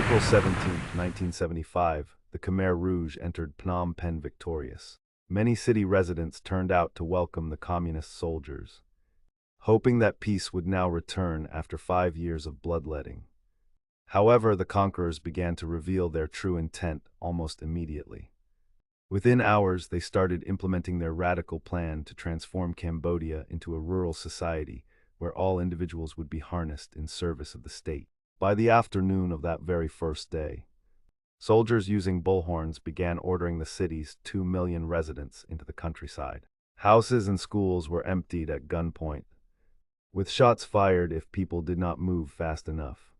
April 17, 1975, the Khmer Rouge entered Phnom Penh victorious. Many city residents turned out to welcome the communist soldiers, hoping that peace would now return after 5 years of bloodletting. However, the conquerors began to reveal their true intent almost immediately. Within hours, they started implementing their radical plan to transform Cambodia into a rural society where all individuals would be harnessed in service of the state. By the afternoon of that very first day, soldiers using bullhorns began ordering the city's 2 million residents into the countryside. Houses and schools were emptied at gunpoint, with shots fired if people did not move fast enough.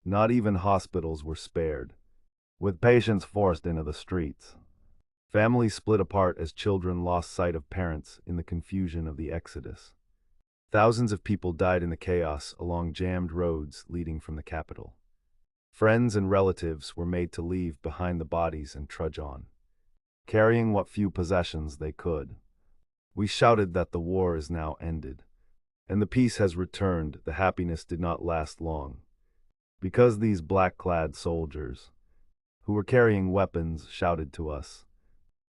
Not even hospitals were spared, with patients forced into the streets. Families split apart as children lost sight of parents in the confusion of the exodus. Thousands of people died in the chaos along jammed roads leading from the capital. Friends and relatives were made to leave behind the bodies and trudge on, carrying what few possessions they could. We shouted that the war is now ended, and the peace has returned. The happiness did not last long, because these black-clad soldiers, who were carrying weapons, shouted to us,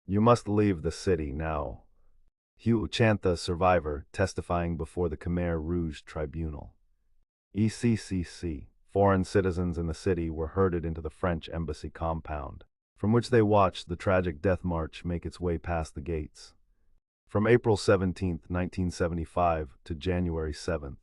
"You must leave the city now." Hugh Chantha, survivor, testifying before the Khmer Rouge Tribunal. ECCC. Foreign citizens in the city were herded into the French embassy compound, from which they watched the tragic death march make its way past the gates. From April 17, 1975 to January 7,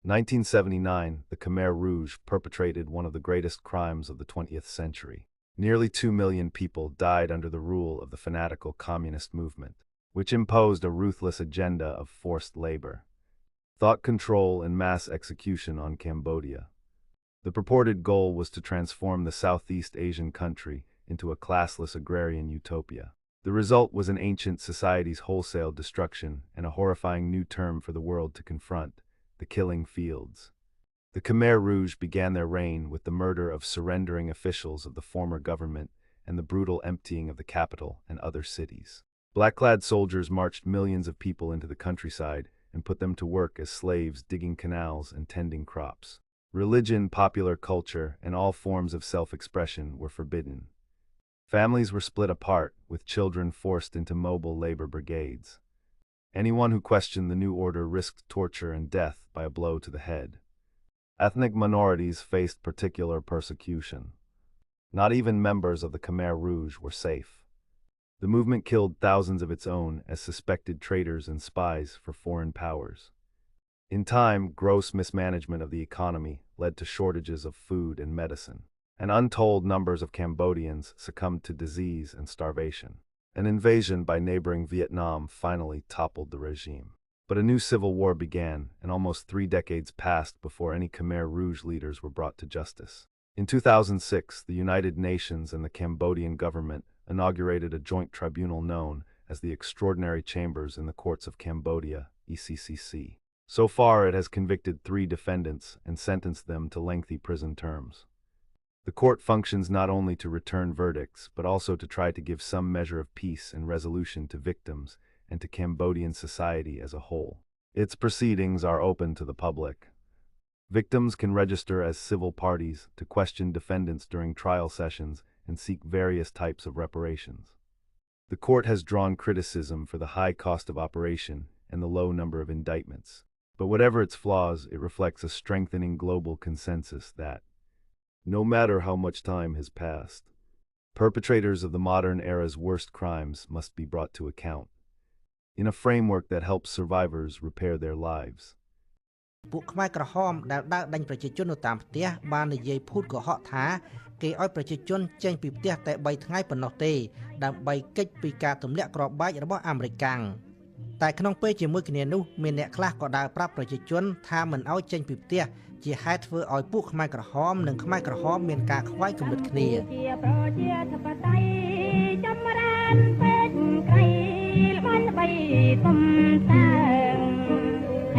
1979, the Khmer Rouge perpetrated one of the greatest crimes of the 20th century. Nearly 2 million people died under the rule of the fanatical communist movement, which imposed a ruthless agenda of forced labor, thought control, and mass execution on Cambodia. The purported goal was to transform the Southeast Asian country into a classless agrarian utopia. The result was an ancient society's wholesale destruction and a horrifying new term for the world to confront: the killing fields. The Khmer Rouge began their reign with the murder of surrendering officials of the former government and the brutal emptying of the capital and other cities. Black-clad soldiers marched millions of people into the countryside and put them to work as slaves digging canals and tending crops. Religion, popular culture, and all forms of self-expression were forbidden. Families were split apart, with children forced into mobile labor brigades. Anyone who questioned the new order risked torture and death by a blow to the head. Ethnic minorities faced particular persecution. Not even members of the Khmer Rouge were safe. The movement killed thousands of its own as suspected traitors and spies for foreign powers. In time, gross mismanagement of the economy led to shortages of food and medicine, and untold numbers of Cambodians succumbed to disease and starvation. An invasion by neighboring Vietnam finally toppled the regime. But a new civil war began, and almost 3 decades passed before any Khmer Rouge leaders were brought to justice. In 2006, the United Nations and the Cambodian government inaugurated a joint tribunal known as the Extraordinary Chambers in the Courts of Cambodia, ECCC. So far, it has convicted 3 defendants and sentenced them to lengthy prison terms. The court functions not only to return verdicts, but also to try to give some measure of peace and resolution to victims and to Cambodian society as a whole. Its proceedings are open to the public. Victims can register as civil parties to question defendants during trial sessions and seek various types of reparations. The court has drawn criticism for the high cost of operation and the low number of indictments. But whatever its flaws, it reflects a strengthening global consensus that, no matter how much time has passed, perpetrators of the modern era's worst crimes must be brought to account, in a framework that helps survivors repair their lives. ពួកខ្មែរក្រហមដែលដើរដេញប្រជាជននៅតាមផ្ទះបាននិយាយភូតកុហកថាគេឲ្យប្រជាជនចេញពីផ្ទះតែ3ថ្ងៃប៉ុណ្ណោះទេដើម្បីគេចពីការទម្លាក់គ្រាប់បែករបស់អាមេរិកកាំងតែក្នុងពេលជាមួយគ្នានោះមានអ្នកខ្លះក៏ដើរប្រាប់ប្រជាជនថាមិនឲ្យចេញពីផ្ទះជាហេតុធ្វើឲ្យពួកខ្មែរក្រហមនិងខ្មែរក្រហមមានការខ្វាយគំនិតគ្នាចម្រើនពេកក្រៃបានបីទំតា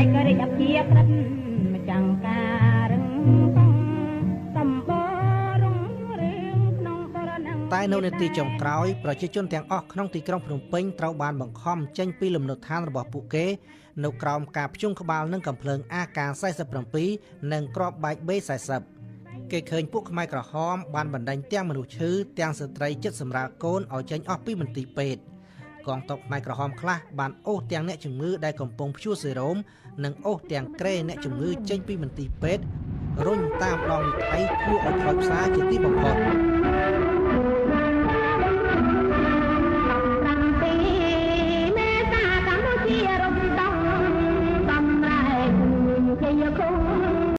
ឯករាជ្យជាក្រិតម្ចាំងការរឹងសម្បរងរឿងក្នុងបរណតែនៅនាទីចុងក្រោយប្រជាជនទាំងអស់ក្នុងទីក្រុងភ្នំពេញត្រូវបានបង្ខំចេញពីលំនៅឋានរបស់ពួកគេនៅក្រោមការព្យួងក្បាលនឹងកាំភ្លើង AK-47 និងគ្រាប់បែក B-40 គេឃើញពួកខ្មែរក្រហមបានបណ្ដាញទាំងមនុស្សឈឺទាំងស្ត្រីចិត្តសម្រាលកូនឲ្យចេញអស់ពីមន្ទីរពេទ្យកងទ័ពខ្មែរក្រហមខ្លះបានអូសទាំងអ្នកជំងឺដែលកំពុងព្យួរសេរ៉ូមនិងអូសទាំងក្រែអ្នកជំងឺចេញពីមន្ទីរពេទ្យរុញតាមដងវិថីគួរឲ្យខ្លោចផ្សាជាទីបំផុត